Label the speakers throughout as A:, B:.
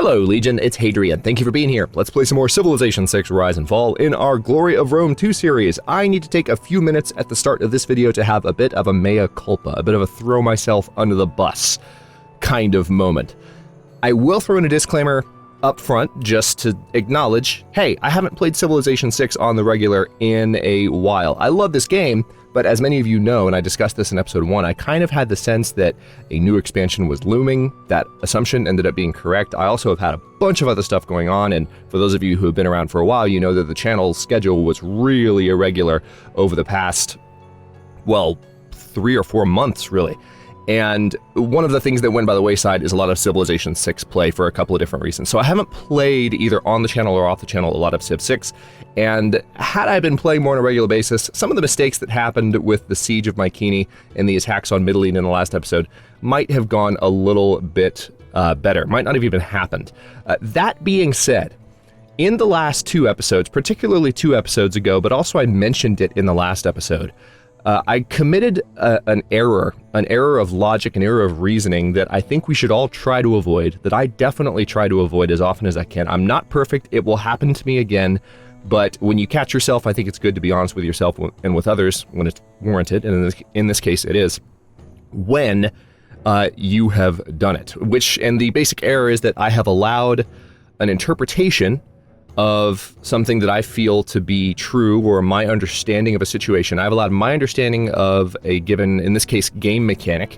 A: Hello, Legion, it's Hadrian. Thank you for being here. Let's play some more Civilization 6 Rise and Fall in our Glory of Rome 2 series. I need to take a few minutes at the start of this video to have a bit of a mea culpa, a bit of a throw myself under the bus kind of moment. I will throw in a disclaimer up front just to acknowledge, hey, I haven't played Civilization 6 on the regular in a while. I love this game, but as many of you know, and I discussed this in episode 1, I kind of had the sense that a new expansion was looming. That assumption ended up being correct. I also have had a bunch of other stuff going on, and for those of you who have been around for a while, you know that the channel's schedule was really irregular over the past, well, 3 or 4 months, really. And one of the things that went by the wayside is a lot of Civilization 6 play for a couple of different reasons. So I haven't played either on the channel or off the channel a lot of Civ 6, and had I been playing more on a regular basis, some of the mistakes that happened with the siege of Mytilene and the attacks on Mytilene in the last episode might have gone a little bit better, might not have even happened. That being said, in the last 2 episodes, particularly 2 episodes ago, but also I mentioned it in the last episode, I committed an error of logic, an error of reasoning that I think we should all try to avoid, that I definitely try to avoid as often as I can. I'm not perfect, it will happen to me again, but when you catch yourself, I think it's good to be honest with yourself and with others when it's warranted, and in this case it is, when you have done it. And the basic error is that I have allowed an interpretation of something that I feel to be true, or my understanding of a situation. I've allowed my understanding of a given, in this case, game mechanic,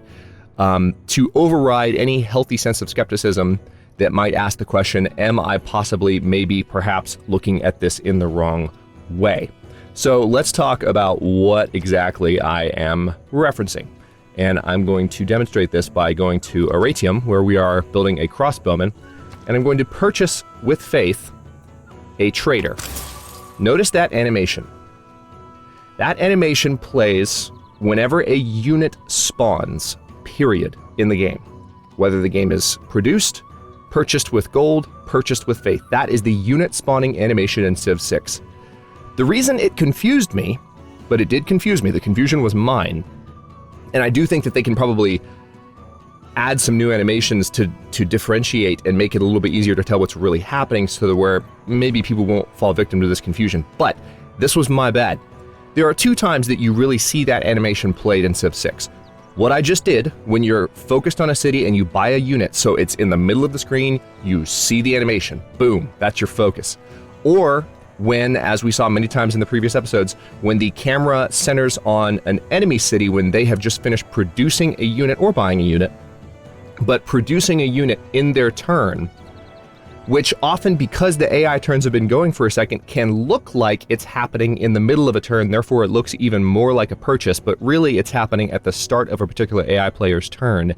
A: to override any healthy sense of skepticism that might ask the question, am I possibly, maybe, perhaps looking at this in the wrong way? So let's talk about what exactly I am referencing. And I'm going to demonstrate this by going to Aratium, where we are building a crossbowman, and I'm going to purchase with faith a trader. Notice that animation. That animation plays whenever a unit spawns, period, in the game. Whether the game is produced, purchased with gold, purchased with faith. That is the unit spawning animation in Civ 6. The reason it confused me, but it did confuse me, the confusion was mine, and I do think that they can probably add some new animations to differentiate and make it a little bit easier to tell what's really happening, so that where maybe people won't fall victim to this confusion. But this was my bad. There are 2 times that you really see that animation played in Civ 6. What I just did, when you're focused on a city and you buy a unit, so it's in the middle of the screen, you see the animation, boom, that's your focus. Or when, as we saw many times in the previous episodes, when the camera centers on an enemy city when they have just finished producing a unit or buying a unit, but producing a unit in their turn, which often, because the AI turns have been going for a second, can look like it's happening in the middle of a turn, therefore it looks even more like a purchase, but really it's happening at the start of a particular AI player's turn.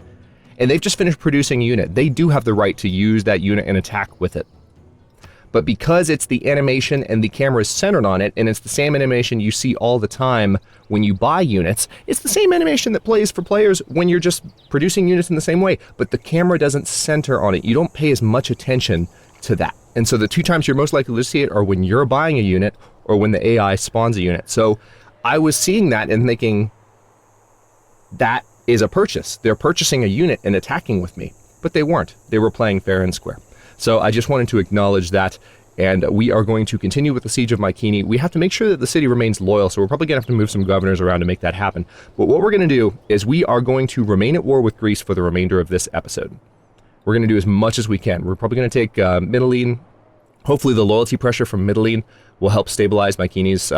A: And they've just finished producing a unit. They do have the right to use that unit and attack with it. But because it's the animation and the camera is centered on it, and it's the same animation you see all the time when you buy units, it's the same animation that plays for players when you're just producing units in the same way, but the camera doesn't center on it. You don't pay as much attention to that. And so the 2 times you're most likely to see it are when you're buying a unit or when the AI spawns a unit. So I was seeing that and thinking, that is a purchase. They're purchasing a unit and attacking with me, but they weren't. They were playing fair and square. So I just wanted to acknowledge that, and we are going to continue with the siege of Mytilene. We have to make sure that the city remains loyal, so we're probably going to have to move some governors around to make that happen. But what we're going to do is we are going to remain at war with Greece for the remainder of this episode. We're going to do as much as we can. We're probably going to take Mytilene. Hopefully the loyalty pressure from Mytilene will help stabilize Mytilene's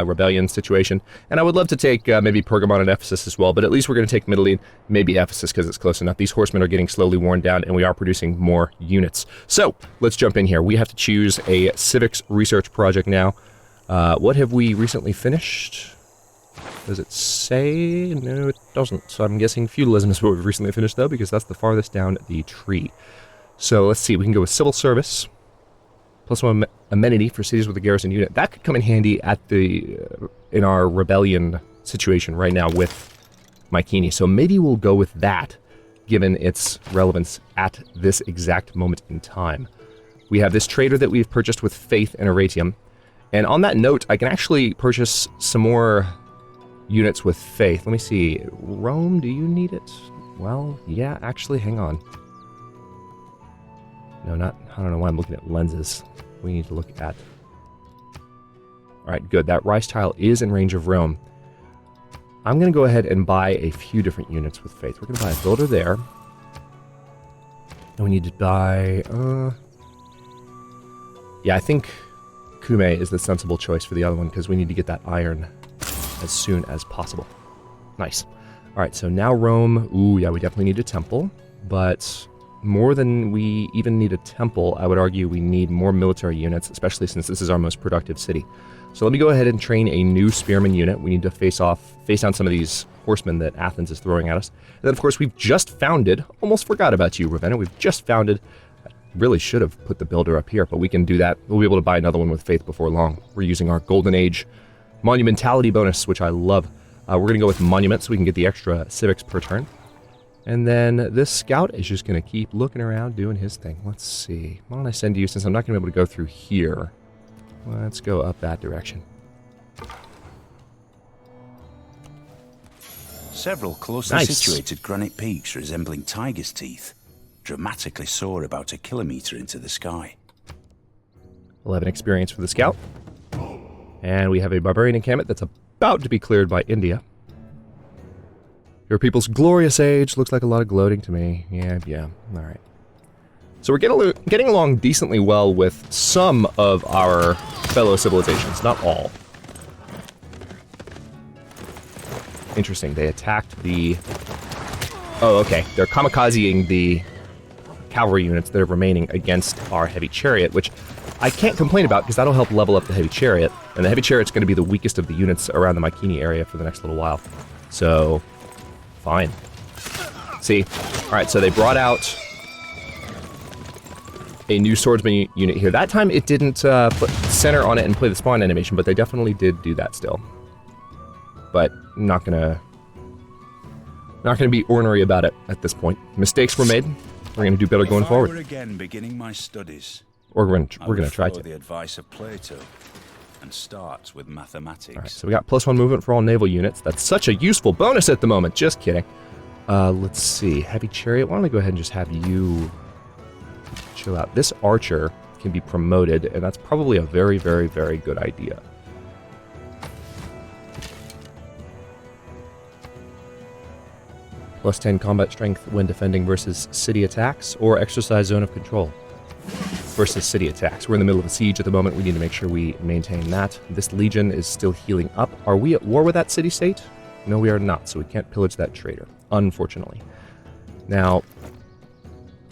A: rebellion situation. And I would love to take maybe Pergamon and Ephesus as well, but at least we're going to take Mytilene, maybe Ephesus because it's close enough. These horsemen are getting slowly worn down, and we are producing more units. So let's jump in here. We have to choose a civics research project now. What have we recently finished? Does it say? No, it doesn't. So I'm guessing feudalism is what we've recently finished, though, because that's the farthest down the tree. So let's see. We can go with civil service. +1 amenity for cities with a garrison unit. That could come in handy at in our rebellion situation right now with Mytilene. So maybe we'll go with that, given its relevance at this exact moment in time. We have this trader that we've purchased with faith and Aratium. And on that note, I can actually purchase some more units with faith. Let me see. Rome, do you need it? Well, yeah, actually, hang on. No, not... I don't know why I'm looking at lenses. We need to look at... Alright, good. That rice tile is in range of Rome. I'm going to go ahead and buy a few different units with faith. We're going to buy a builder there. And we need to buy... Yeah, I think Cume is the sensible choice for the other one, because we need to get that iron as soon as possible. Nice. Alright, so now Rome... Ooh, yeah, we definitely need a temple. But more than we even need a temple, I would argue we need more military units, especially since this is our most productive city. So let me go ahead and train a new spearman unit. We need to face down some of these horsemen that Athens is throwing at us. And then, of course, we've just founded... Almost forgot about you, Ravenna. We've just founded... Really should have put the builder up here, but we can do that. We'll be able to buy another one with faith before long. We're using our Golden Age monumentality bonus, which I love. We're going to go with monument so we can get the extra civics per turn. And then this scout is just going to keep looking around doing his thing. Let's see. Why don't I send you, since I'm not going to be able to go through here. Let's go up that direction.
B: Several closely situated granite peaks resembling tiger's teeth dramatically soar about a kilometer into the sky.
A: 11 experience for the scout. And we have a barbarian encampment that's about to be cleared by India. Your people's glorious age. Looks like a lot of gloating to me. Yeah. Alright. So we're getting along decently well with some of our fellow civilizations. Not all. Interesting. They attacked the... Oh, okay. They're kamikazing the cavalry units that are remaining against our heavy chariot, which I can't complain about because that'll help level up the heavy chariot, and the heavy chariot's going to be the weakest of the units around the Mytilene area for the next little while. So, fine. See? Alright, so they brought out a new swordsman unit here. That time it didn't put center on it and play the spawn animation, but they definitely did do that still. But not gonna be ornery about it at this point. Mistakes were made. We're going to do better going forward.
B: If I were again beginning my studies,
A: or we're going to try to.
B: the advice of Plato and start with mathematics.
A: All right, so we got +1 movement for all naval units. That's such a useful bonus at the moment. Just kidding. Let's see. Heavy chariot. Why don't I go ahead and just have you chill out. This archer can be promoted, and that's probably a very, very, very good idea. +10 combat strength when defending versus city attacks, or exercise zone of control versus city attacks. We're in the middle of a siege at the moment. We need to make sure we maintain that. This legion is still healing up. Are we at war with that city-state? No, we are not, so we can't pillage that trader, unfortunately. Now,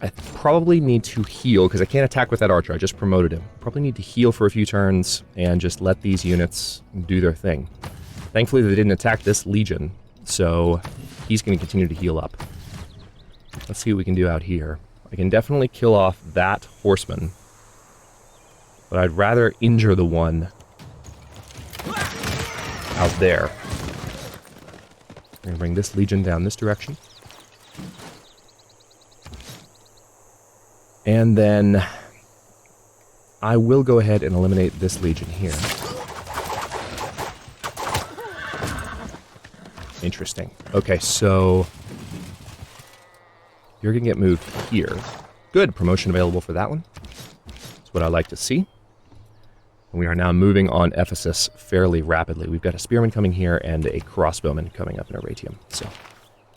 A: I probably need to heal, because I can't attack with that archer. I just promoted him. Probably need to heal for a few turns and just let these units do their thing. Thankfully, they didn't attack this legion, so he's going to continue to heal up. Let's see what we can do out here. I can definitely kill off that horseman, but I'd rather injure the one out there. I'm going to bring this legion down this direction. And then I will go ahead and eliminate this legion here. Interesting. Okay, so you're going to get moved here. Good, promotion available for that one. That's what I like to see. And we are now moving on Ephesus fairly rapidly. We've got a spearman coming here and a crossbowman coming up in Aratium. So,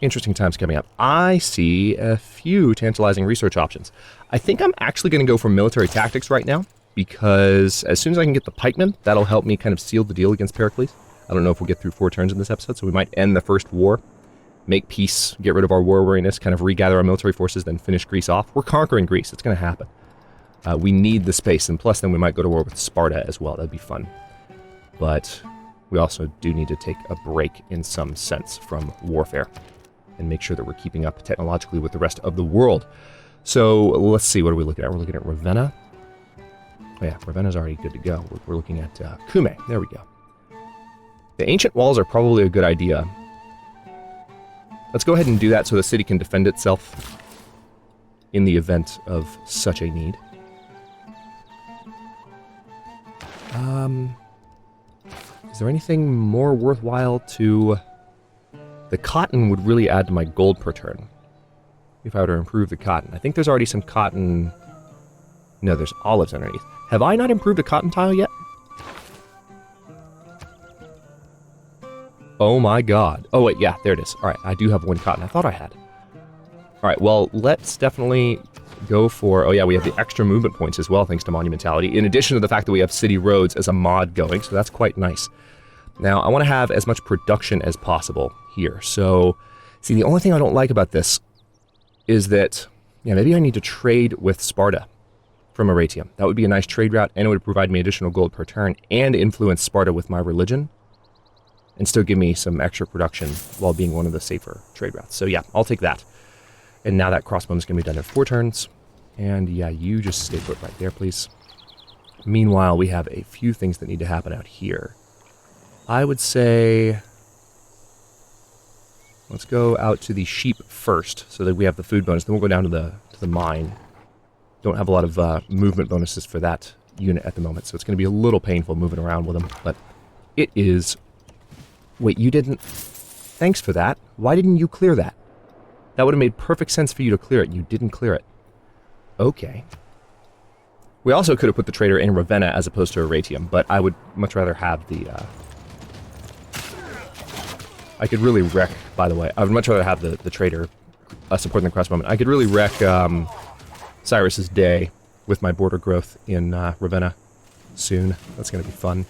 A: interesting times coming up. I see a few tantalizing research options. I think I'm actually going to go for military tactics right now, because as soon as I can get the pikemen, that'll help me kind of seal the deal against Pericles. I don't know if we'll get through 4 turns in this episode, so we might end the first war, make peace, get rid of our war weariness, kind of regather our military forces, then finish Greece off. We're conquering Greece. It's going to happen. We need the space, and plus then we might go to war with Sparta as well. That'd be fun. But we also do need to take a break in some sense from warfare and make sure that we're keeping up technologically with the rest of the world. So let's see, what are we looking at? We're looking at Ravenna. Oh yeah, Ravenna's already good to go. We're looking at Cume. There we go. The ancient walls are probably a good idea. Let's go ahead and do that so the city can defend itself in the event of such a need. Is there anything more worthwhile to... The cotton would really add to my gold per turn if I were to improve the cotton. I think there's already some cotton No, there's olives underneath. Have I not improved a cotton tile yet? Oh my god. Oh wait, yeah, there it is. Alright, I do have 1 cotton. I thought I had. Alright, well, let's definitely go for... Oh yeah, we have the extra movement points as well, thanks to monumentality, in addition to the fact that we have city roads as a mod going, so that's quite nice. Now, I want to have as much production as possible here. So, see, the only thing I don't like about this is that, yeah, maybe I need to trade with Sparta from Aratium. That would be a nice trade route, and it would provide me additional gold per turn, and influence Sparta with my religion, and still give me some extra production while being one of the safer trade routes. So yeah, I'll take that. And now that crossbow is going to be done in 4 turns. And yeah, you just stay put right there, please. Meanwhile, we have a few things that need to happen out here. I would say... let's go out to the sheep first, so that we have the food bonus. Then we'll go down to the mine. Don't have a lot of movement bonuses for that unit at the moment, so it's going to be a little painful moving around with them. But it is... Wait, you didn't... Thanks for that. Why didn't you clear that? That would have made perfect sense for you to clear it. You didn't clear it. Okay. We also could have put the trader in Ravenna as opposed to Aratium, but I would much rather have the... I could really wreck, by the way. I would much rather have the trader supporting the crossbowman. I could really wreck Cyrus's day with my border growth in Ravenna soon. That's going to be fun.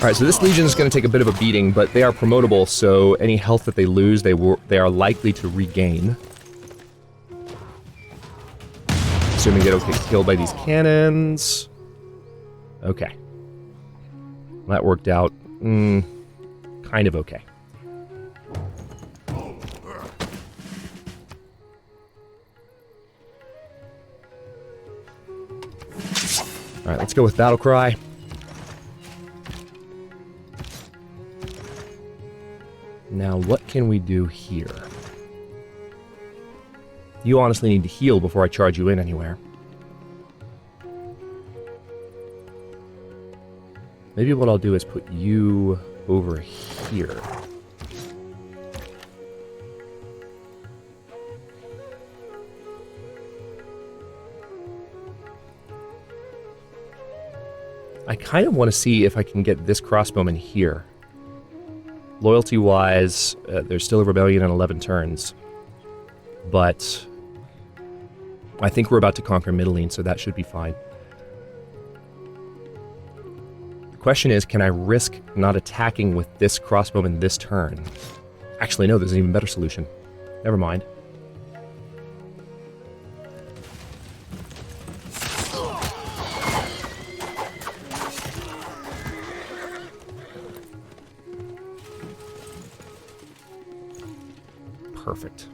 A: Alright, so this legion is going to take a bit of a beating, but they are promotable, so any health that they lose, they are likely to regain. Assuming they don't get killed by these cannons. Okay. Well, that worked out. Kind of okay. Alright, let's go with Battle Cry. Now, what can we do here? You honestly need to heal before I charge you in anywhere. Maybe what I'll do is put you over here. I kind of want to see if I can get this crossbowman here. Loyalty-wise, there's still a rebellion in 11 turns. But I think we're about to conquer Mytilene, so that should be fine. The question is, can I risk not attacking with this crossbowman this turn? Actually, no, there's an even better solution. Never mind. Perfect.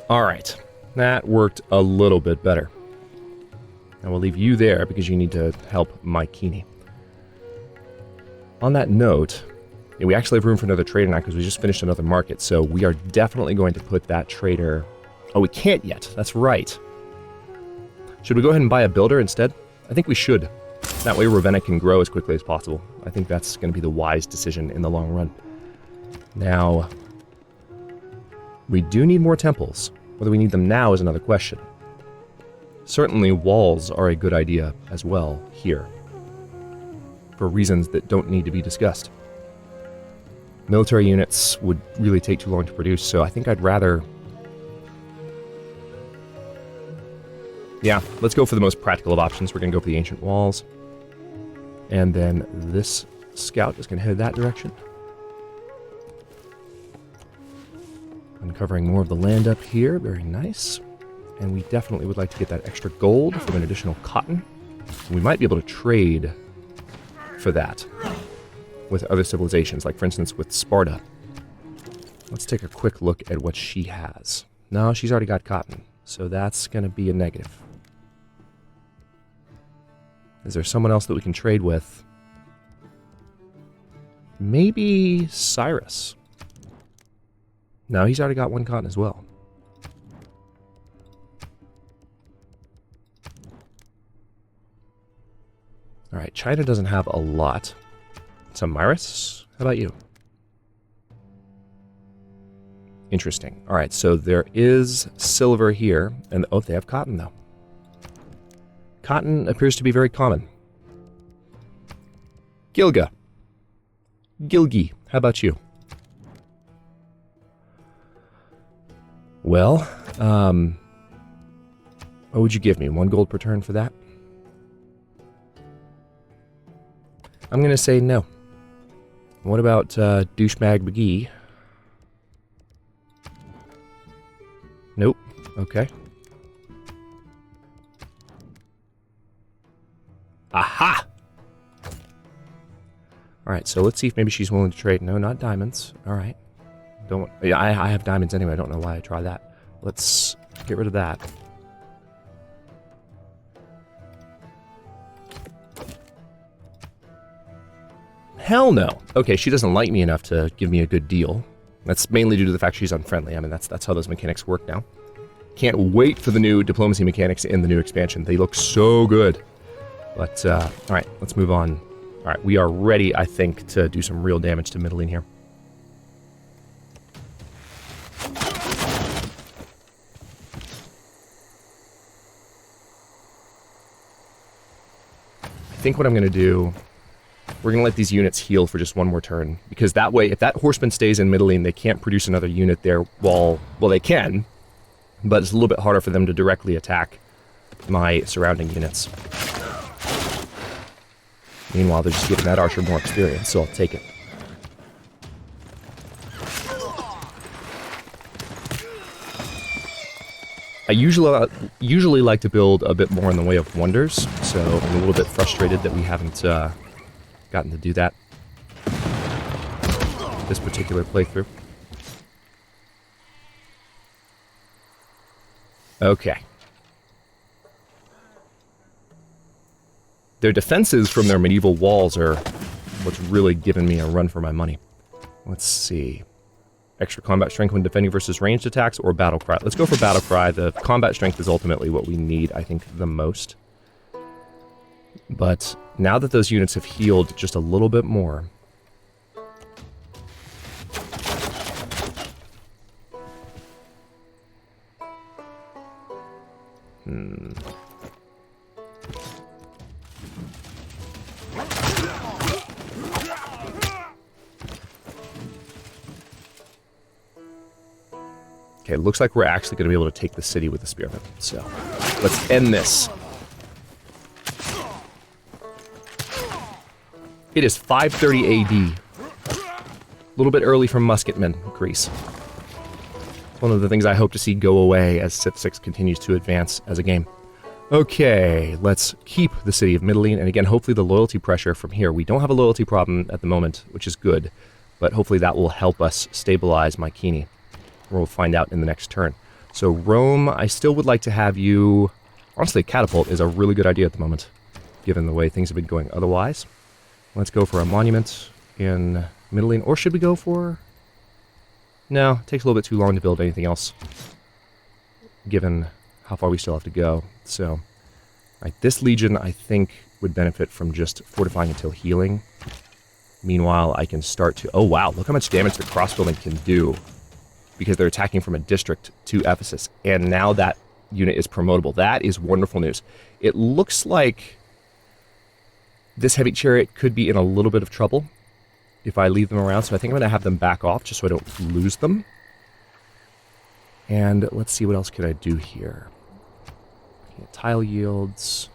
A: Alright, that worked a little bit better. I will leave you there because you need to help Mytilene. On that note, we actually have room for another trader now because we just finished another market, so we are definitely going to put that trader... Oh, we can't yet. That's right. Should we go ahead and buy a builder instead? I think we should. That way Ravenna can grow as quickly as possible. I think that's going to be the wise decision in the long run. Now, we do need more temples. Whether we need them now is another question. Certainly walls are a good idea as well here, for reasons that don't need to be discussed. Military units would really take too long to produce, so I think I'd rather... Yeah, let's go for the most practical of options. We're going to go for the ancient walls. And then this scout is going to head that direction. Uncovering more of the land up here. Very nice. And we definitely would like to get that extra gold from an additional cotton. We might be able to trade for that with other civilizations, like for instance with Sparta. Let's take a quick look at what she has. No, she's already got cotton, so that's going to be a negative. Is there someone else that we can trade with? Maybe Cyrus. No, he's already got 1 cotton as well. Alright, China doesn't have a lot. Some Myris? How about you? Interesting. All right, so there is silver here. And oh, they have cotton, though. Cotton appears to be very common. Gilga. Gilgi, how about you? Well, what would you give me? 1 gold per turn for that? I'm going to say no. What about Douchebag McGee? Nope. Okay. Aha! Alright, so let's see if maybe she's willing to trade. No, not diamonds. Alright. Yeah, I have diamonds anyway. I don't know why I try that. Let's get rid of that. Hell no. Okay, she doesn't like me enough to give me a good deal. That's mainly due to the fact she's unfriendly. I mean, that's how those mechanics work now. Can't wait for the new diplomacy mechanics in the new expansion. They look so good. But, alright, let's move on. Alright, we are ready, I think, to do some real damage to Mytilene here. I think what I'm going to do, we're going to let these units heal for just one more turn. Because that way, if that horseman stays in Mytilene, they can't produce another unit there while... Well, they can, but it's a little bit harder for them to directly attack my surrounding units. Meanwhile, they're just giving that archer more experience, so I'll take it. I usually like to build a bit more in the way of wonders, so I'm a little bit frustrated that we haven't gotten to do that this particular playthrough. Okay. Their defenses from their medieval walls are what's really given me a run for my money. Let's see. Extra combat strength when defending versus ranged attacks or battle cry. Let's go for battle cry. The combat strength is ultimately what we need, I think, the most. But now that those units have healed just a little bit more... Okay, it looks like we're actually going to be able to take the city with the spearmen. So, let's end this. It is 5:30 AD. A little bit early for musketmen, Greece. One of the things I hope to see go away as Civ 6 continues to advance as a game. Okay, let's keep the city of Mytilene, and again, hopefully the loyalty pressure from here. We don't have a loyalty problem at the moment, which is good, but hopefully that will help us stabilize Mytilene. We'll find out in the next turn. So Rome, I still would like to have you... Honestly, catapult is a really good idea at the moment, given the way things have been going otherwise. Let's go for a monument in Mytilene, or should we go for... No, it takes a little bit too long to build anything else, given how far we still have to go. So, right, this legion, I think, would benefit from just fortifying until healing. Meanwhile, I can start to... Oh, wow, look how much damage the crossbowmen can do, because they're attacking from a district to Ephesus. And now that unit is promotable. That is wonderful news. It looks like this heavy chariot could be in a little bit of trouble if I leave them around, so I think I'm going to have them back off just so I don't lose them. And let's see, what else could I do here? Okay, tile yields.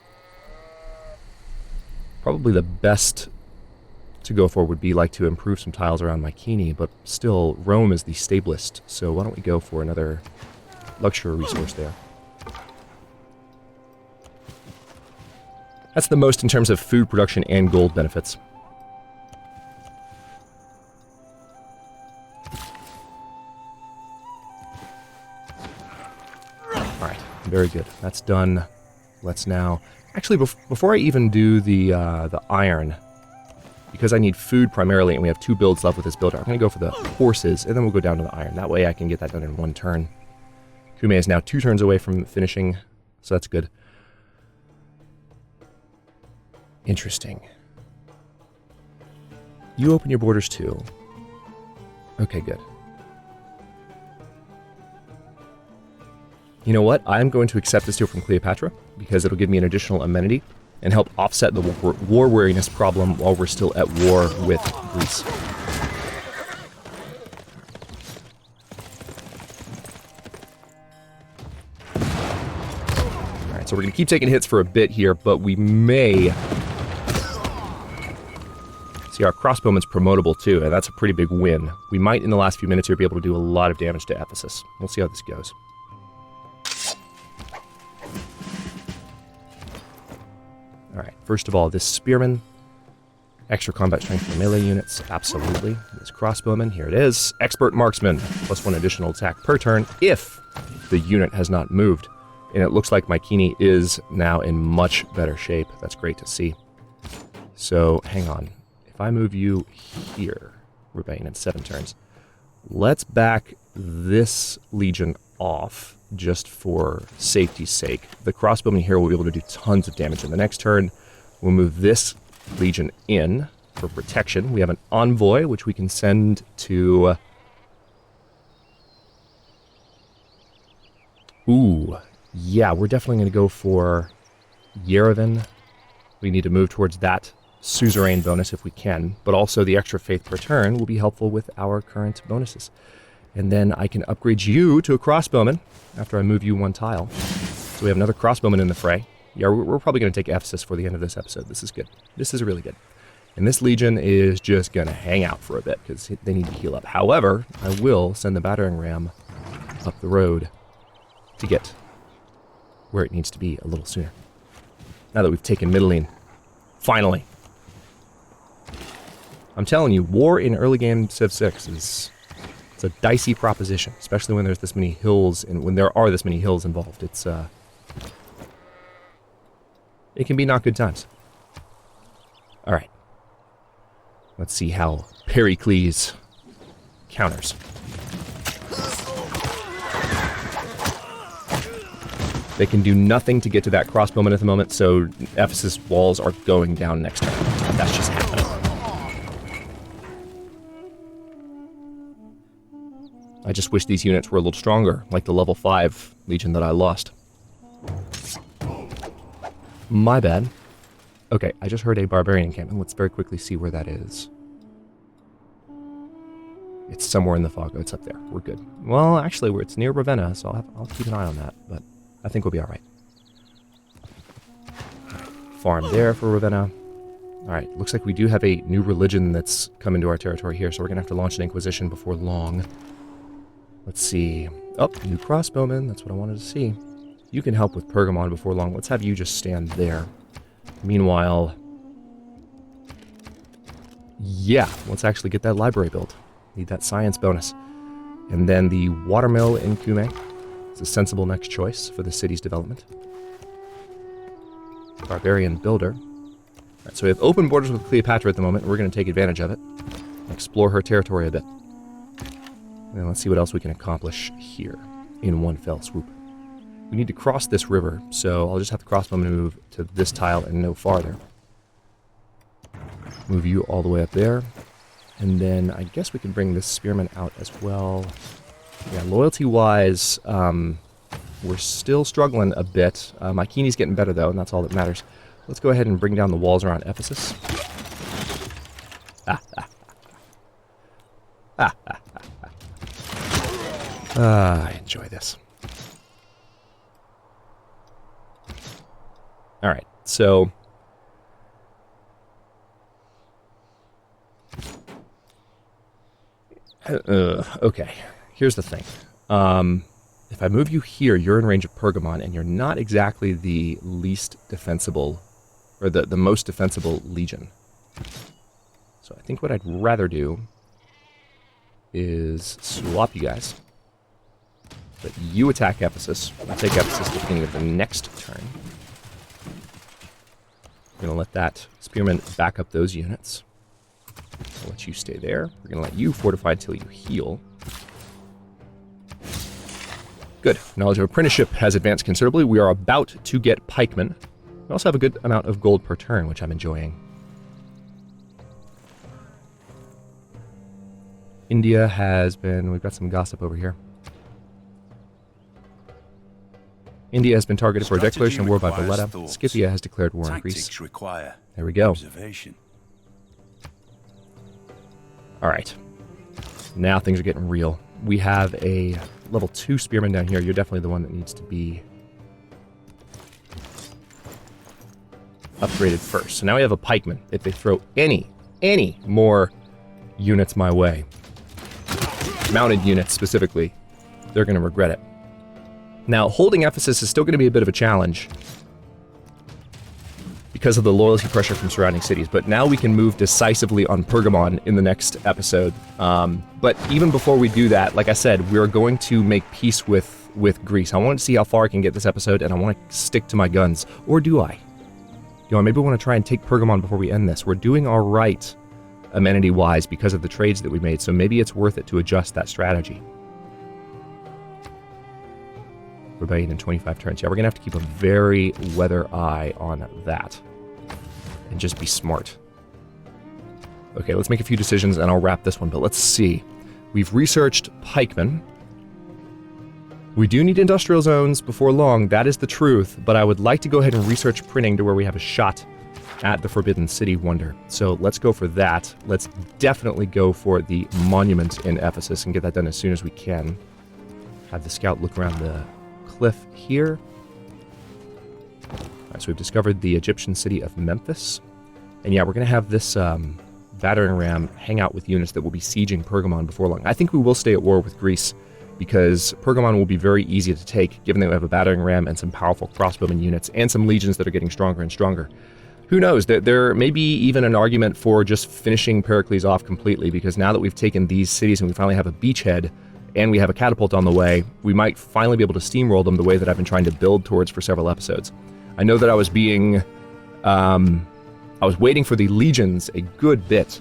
A: Probably the best to go for would be like to improve some tiles around Mytilene, but still, Rome is the stablest, so why don't we go for another luxury resource there. That's the most in terms of food production and gold benefits. Alright, very good. That's done. Let's now... Actually, before I even do the iron, because I need food primarily, and we have 2 builds left with this builder, I'm going to go for the horses, and then we'll go down to the iron. That way I can get that done in 1 turn. Kume is now 2 turns away from finishing, so that's good. Interesting. You open your borders too. Okay, good. You know what? I'm going to accept this deal from Cleopatra because it'll give me an additional amenity and help offset the war weariness problem while we're still at war with Greece. Alright, so we're going to keep taking hits for a bit here, but we may... See, our crossbowman's promotable too, and that's a pretty big win. We might, in the last few minutes here, be able to do a lot of damage to Ephesus. We'll see how this goes. Alright, first of all, this spearman. Extra combat strength for melee units, absolutely. This crossbowman, here it is. Expert marksman, +1 additional attack per turn if the unit has not moved. And it looks like Mytilene is now in much better shape. That's great to see. So, hang on. If I move you here, Rebellion in 7 turns, let's back this legion off just for safety's sake. The crossbowman here will be able to do tons of damage in the next turn. We'll move this legion in for protection. We have an envoy, which we can send to... Ooh, yeah, we're definitely going to go for Yerevan. We need to move towards that suzerain bonus if we can, but also the extra faith per turn will be helpful with our current bonuses. And then I can upgrade you to a crossbowman after I move you 1 tile. So we have another crossbowman in the fray. Yeah, we're probably going to take Ephesus for the end of this episode. This is good. This is really good. And this legion is just going to hang out for a bit because they need to heal up. However, I will send the battering ram up the road to get where it needs to be a little sooner. Now that we've taken Mytilene. Finally. I'm telling you, war in early game Civ 6 is it's a dicey proposition, especially when there's this many hills and when there are this many hills involved. It's it can be not good times. All right. Let's see how Pericles counters. They can do nothing to get to that crossbowman at the moment, so Ephesus walls are going down next turn. That's just happening. I just wish these units were a little stronger, like the level 5 legion that I lost. My bad. Okay, I just heard a barbarian encampment. Let's very quickly see where that is. It's somewhere in the fog. Oh, it's up there. We're good. Well, actually, it's near Ravenna, so I'll keep an eye on that, but I think we'll be all right. Farm there for Ravenna. All right, looks like we do have a new religion that's come into our territory here, so we're going to have to launch an inquisition before long. Let's see. Oh, new crossbowman. That's what I wanted to see. You can help with Pergamon before long. Let's have you just stand there. Meanwhile... Yeah, let's actually get that library built. Need that science bonus. And then the watermill in Cumae is a sensible next choice for the city's development. Barbarian builder. Alright, so we have open borders with Cleopatra at the moment. We're going to take advantage of it. Explore her territory a bit. And let's see what else we can accomplish here in one fell swoop. We need to cross this river, so I'll just have the crossbowman move to this tile and no farther. Move you all the way up there. And then I guess we can bring this spearman out as well. Yeah, loyalty-wise, we're still struggling a bit. Mytilene's getting better, though, and that's all that matters. Let's go ahead and bring down the walls around Ephesus. I enjoy this. Alright, so... okay, here's the thing. If I move you here, you're in range of Pergamon, and you're not exactly the least defensible, or the most defensible legion. So I think what I'd rather do is swap you guys. But you attack Ephesus. I'll take Ephesus at the beginning of the next turn. We're going to let that spearman back up those units. I'll let you stay there. We're going to let you fortify until you heal. Good. Knowledge of apprenticeship has advanced considerably. We are about to get pikemen. We also have a good amount of gold per turn, which I'm enjoying. India has been... We've got some gossip over here. India has been targeted for a declaration of war by
B: requires
A: Valletta.
B: thought.
A: Scythia has declared war on Greece.
B: Tactics require
A: There we go.
B: observation.
A: All right. Now things are getting real. We have a level 2 spearman down here. You're definitely the one that needs to be upgraded first. So now we have a pikeman. If they throw any more units my way, mounted units specifically, they're going to regret it. Now, holding Ephesus is still going to be a bit of a challenge because of the loyalty pressure from surrounding cities, but now we can move decisively on Pergamon in the next episode. But even before we do that, like I said, we're going to make peace with Greece. I want to see how far I can get this episode, and I want to stick to my guns. Or do I? Maybe I want to try and take Pergamon before we end this. We're doing all right amenity-wise because of the trades that we made, so maybe it's worth it to adjust that strategy. Rebellion in 25 turns. Yeah, we're going to have to keep a very weather eye on that. And just be smart. Okay, let's make a few decisions and I'll wrap this one, but let's see. We've researched pikemen. We do need industrial zones before long, that is the truth, but I would like to go ahead and research printing to where we have a shot at the Forbidden City Wonder. So let's go for that. Let's definitely go for the monument in Ephesus and get that done as soon as we can. Have the scout look around the cliff here. Alright, so we've discovered the Egyptian city of Memphis. And yeah, we're going to have this battering ram hang out with units that will be sieging Pergamon before long. I think we will stay at war with Greece because Pergamon will be very easy to take, given that we have a battering ram and some powerful crossbowman units and some legions that are getting stronger and stronger. Who knows? There may be even an argument for just finishing Pericles off completely, because now that we've taken these cities and we finally have a beachhead, and we have a catapult on the way, we might finally be able to steamroll them the way that I've been trying to build towards for several episodes. I know that I was being... I was waiting for the legions a good bit,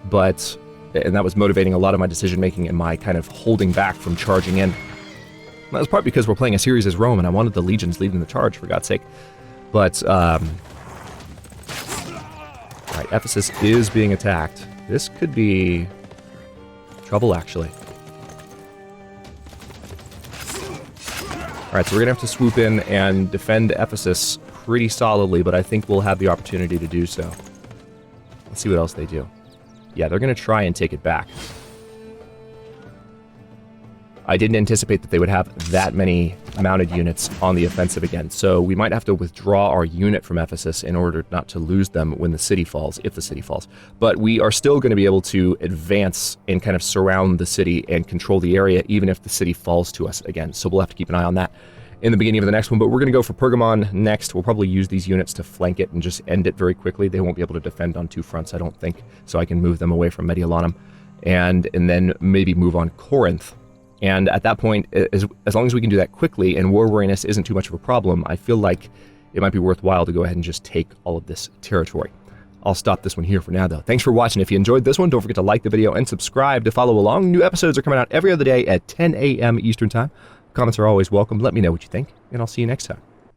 A: but... and that was motivating a lot of my decision-making and my kind of holding back from charging in. That was part because we're playing a series as Rome, and I wanted the legions leading the charge, for God's sake. But, Alright, Ephesus is being attacked. This could be... trouble, actually. Alright, so we're going to have to swoop in and defend Ephesus pretty solidly, but I think we'll have the opportunity to do so. Let's see what else they do. Yeah, they're going to try and take it back. I didn't anticipate that they would have that many mounted units on the offensive again, so we might have to withdraw our unit from Ephesus in order not to lose them when the city falls, if the city falls. But we are still going to be able to advance and kind of surround the city and control the area, even if the city falls to us again. So we'll have to keep an eye on that in the beginning of the next one. But we're going to go for Pergamon next. We'll probably use these units to flank it and just end it very quickly. They won't be able to defend on two fronts, I don't think, so I can move them away from Mediolanum and then maybe move on Corinth. And at that point, as long as we can do that quickly and war weariness isn't too much of a problem, I feel like it might be worthwhile to go ahead and just take all of this territory. I'll stop this one here for now, though. Thanks for watching. If you enjoyed this one, don't forget to like the video and subscribe to follow along. New episodes are coming out every other day at 10 a.m. Eastern Time. Comments are always welcome. Let me know what you think, and I'll see you next time.